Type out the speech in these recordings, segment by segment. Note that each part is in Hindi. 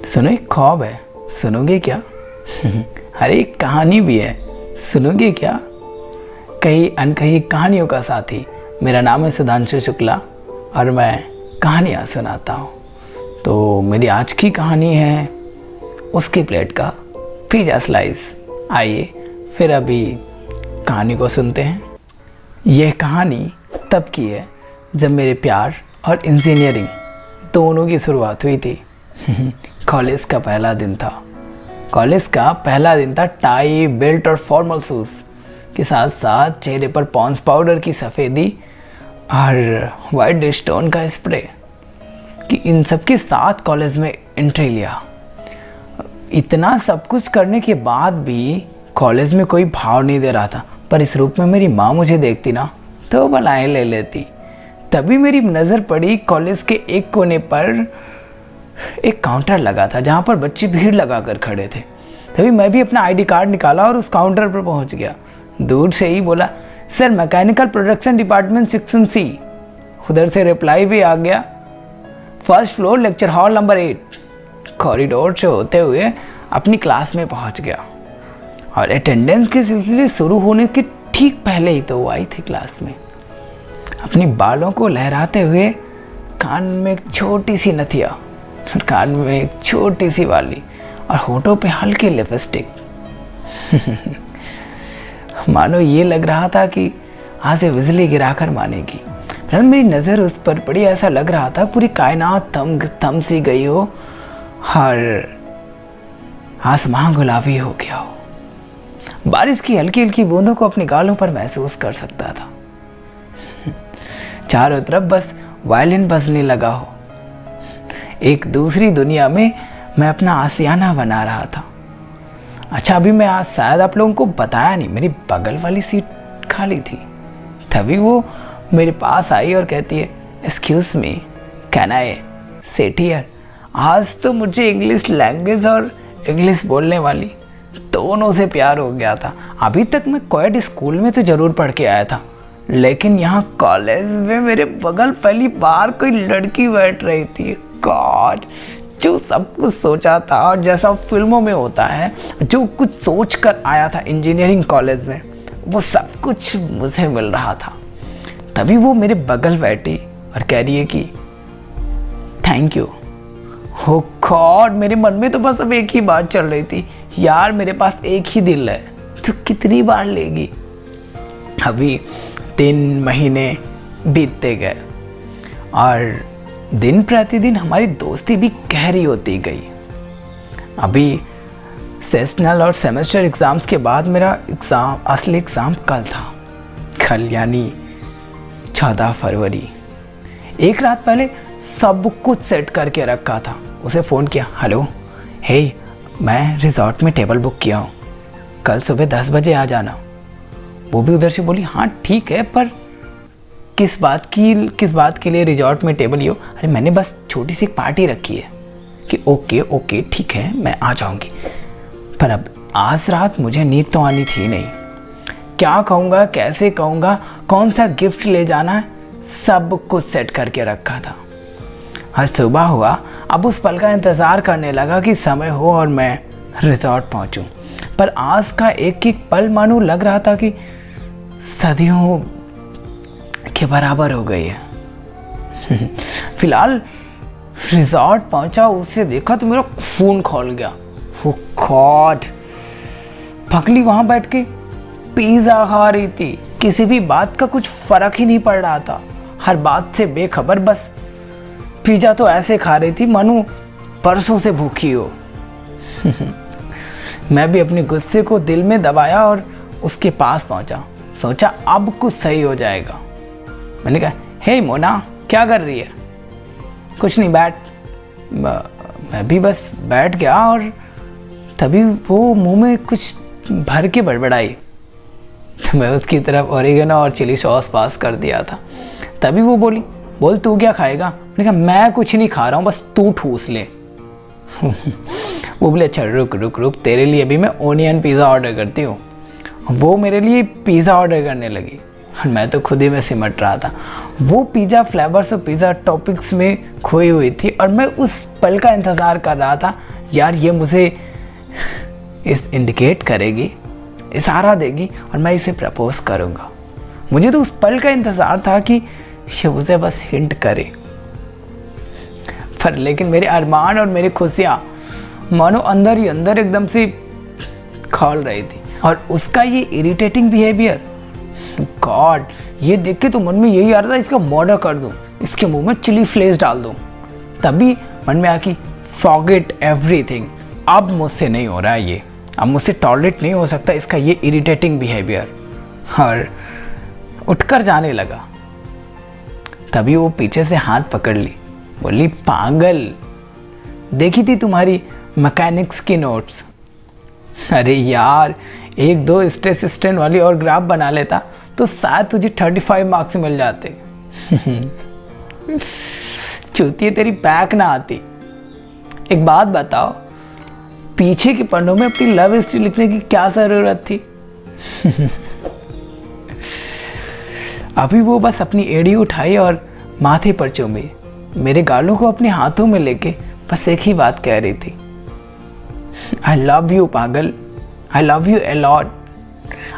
सुनो, एक ख्वाब है, सुनोगे क्या? अरे एक कहानी भी है, सुनोगे क्या? कई अनकही कहानियों का साथी। मेरा नाम है सुधांशु शुक्ला और मैं कहानियाँ सुनाता हूँ। तो मेरी आज की कहानी है उसकी प्लेट का पिज़्ज़ा स्लाइस। आइए फिर अभी कहानी को सुनते हैं। यह कहानी तब की है जब मेरे प्यार और इंजीनियरिंग दोनों की शुरुआत हुई थी। कॉलेज का पहला दिन था। टाई, बेल्ट और फॉर्मल शूज़ के साथ साथ चेहरे पर पॉन्स पाउडर की सफ़ेदी और वाइट स्टोन का स्प्रे कि इन सब के साथ कॉलेज में एंट्री लिया। इतना सब कुछ करने के बाद भी कॉलेज में कोई भाव नहीं दे रहा था, पर इस रूप में मेरी माँ मुझे देखती ना तो बलाएं ले लेती। तभी मेरी नज़र पड़ी कॉलेज के एक कोने पर एक काउंटर लगा था जहाँ पर बच्चे भीड़ लगा कर खड़े थे। तभी मैं भी अपना आईडी कार्ड निकाला और उस काउंटर पर पहुँच गया। दूर से ही बोला, sir mechanical production department section C. उधर से रिप्लाई भी आ गया, first floor lecture hall number 8। Corridor से होते हुए अपनी क्लास में पहुँच गया और अटेंडेंस के सिलसिले शुरू होने के ठीक पहले ही तो वो आई थी क्लास में। अपनी बालों को लहराते हुए, कान में एक छोटी सी नथिया, कान में एक छोटी सी वाली और होठों पे हल्की लिपस्टिक। मानो ये लग रहा था कि आज से बिजली गिराकर मानेगी। फिर मेरी नज़र उस पर पड़ी, ऐसा लग रहा था पूरी कायनात थम सी गई हो और आसमां गुलाबी हो गया हो। बारिश की हल्की हल्की बूंदों को अपने गालों पर महसूस कर सकता था। चारों तरफ बस वायलिन बजने लगा हो। एक दूसरी दुनिया में मैं अपना आशियाना बना रहा था। अच्छा, अभी मैं आज शायद आप लोगों को बताया नहीं, मेरी बगल वाली सीट खाली थी। तभी वो मेरे पास आई और कहती है, excuse me, can I sit here? आज तो मुझे इंग्लिश लैंग्वेज और इंग्लिश बोलने वाली दोनों से प्यार हो गया था। अभी तक मैं कोएड स्कूल में तो ज़रूर पढ़ के आया था, लेकिन यहाँ कॉलेज में मेरे बगल पहली बार कोई लड़की बैठ रही थी। गॉड, जो सब कुछ सोचा था और जैसा फिल्मों में होता है, जो कुछ सोच कर आया था इंजीनियरिंग कॉलेज में, वो सब कुछ मुझे मिल रहा था। तभी वो मेरे बगल बैठी और कह रही है कि थैंक यू। हो गॉड, मेरे मन में तो बस अब एक ही बात चल रही थी, यार मेरे पास एक ही दिल है, तो कितनी बार लेगी। अभी 3 महीने बीतते गए और दिन प्रतिदिन हमारी दोस्ती भी गहरी होती गई। अभी सेशनल और सेमेस्टर एग्ज़ाम्स के बाद मेरा असली एग्ज़ाम कल था। कल यानी 14 फरवरी। एक रात पहले सब कुछ सेट करके रखा था। उसे फ़ोन किया, हेलो, हे मैं रिजॉर्ट में टेबल बुक किया हूँ, कल सुबह 10 बजे आ जाना। वो भी उधर से बोली, हाँ ठीक है, पर किस बात के लिए रिजॉर्ट में टेबल लियो? अरे मैंने बस छोटी सी एक पार्टी रखी है। कि ओके ठीक है, मैं आ जाऊंगी। पर अब आज रात मुझे नींद तो आनी थी नहीं। क्या कहूँगा, कैसे कहूँगा, कौन सा गिफ्ट ले जाना है, सब कुछ सेट करके रखा था। आज सुबह हुआ, अब उस पल का इंतज़ार करने लगा कि समय हो और मैं रिजॉर्ट पहुँचूँ। पर आज का एक एक पल मानो लग रहा था कि सदियों के बराबर हो गई है। फिलहाल रिजॉर्ट पहुंचा, उसे देखा तो मेरा खून खौल गया। वो गॉड, पगली वहां बैठ के पिज़्ज़ा खा रही थी। किसी भी बात का कुछ फर्क ही नहीं पड़ रहा था, हर बात से बेखबर, बस पिज़्ज़ा तो ऐसे खा रही थी मानो परसों से भूखी हो। मैं भी अपने गुस्से को दिल में दबाया और उसके पास पहुंचा। सोचा अब कुछ सही हो जाएगा। मैंने कहा, हे मोना, क्या कर रही है? कुछ नहीं, बैठ। मैं भी बस बैठ गया और तभी वो मुंह में कुछ भर के बड़बड़ाई। तो मैं उसकी तरफ ओरिगेनो और चिली सॉस पास कर दिया था। तभी वो बोली, बोल तू क्या खाएगा? मैंने कहा, मैं कुछ नहीं खा रहा हूँ, बस तू ठूस ले। वो बोले, अच्छा रुक, तेरे लिए भी मैं ओनियन पिज़्ज़ा ऑर्डर करती हूँ। वो मेरे लिए पिज़्ज़ा ऑर्डर करने लगी। और मैं तो खुद ही में सिमट रहा था। वो पिज़्ज़ा फ्लेवर्स और पिज़्ज़ा टॉपिक्स में खोई हुई थी और मैं उस पल का इंतज़ार कर रहा था, यार ये मुझे इस इंडिकेट करेगी, इशारा देगी और मैं इसे प्रपोज करूँगा। मुझे तो उस पल का इंतज़ार था कि ये मुझे बस हिंट करे। पर लेकिन मेरे अरमान और मेरी खुशियाँ मानो अंदर ही अंदर एकदम से खौल रही थी। और उसका ये इरिटेटिंग बिहेवियर, गॉड, ये देख के तो मन में यही आ रहा था इसका मर्डर कर दूं, इसके मुंह में चिली फ्लेक्स डाल दूं। तभी मन में आकी फॉरगेट एवरीथिंग, अब मुझसे नहीं हो रहा है ये, अब मुझसे टॉलरेट नहीं हो सकता इसका ये इरिटेटिंग बिहेवियर। और उठकर जाने लगा। तभी वो पीछे से हाथ पकड़ ली, बोली पागल, देखी थी तुम्हारी मैकेनिक्स की नोट्स। अरे यार, एक दो स्ट्रेस स्टैंड वाली और ग्राफ बना लेता तो शायद तुझे 35 मार्क्स मिल जाते। चूतिए तेरी बैक ना आती। एक बात बताओ, पीछे के पन्नों में अपनी लव हिस्ट्री लिखने की क्या जरूरत थी? अभी वो बस अपनी एड़ी उठाई और माथे पर चूमी, मेरे गालों को अपने हाथों में लेके बस एक ही बात कह रही थी, आई लव यू पागल, I love U a lot.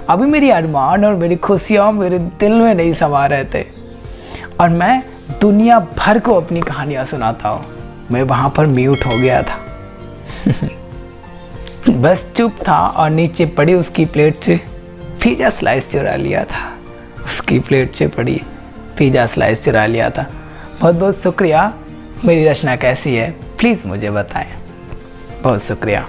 अभी मेरी अरमान और मेरी खुशियाँ मेरे दिल में नहीं समा रहे थे और मैं दुनिया भर को अपनी कहानियाँ सुनाता हूँ। मैं वहाँ पर म्यूट हो गया था। बस चुप था और नीचे पड़ी उसकी प्लेट से पिज़्ज़ा स्लाइस चुरा लिया था। उसकी प्लेट से पड़ी पिज़्ज़ा स्लाइस चुरा लिया था। बहुत बहुत शुक्रिया। मेरी रचना कैसी है प्लीज़ मुझे बताएं। बहुत शुक्रिया।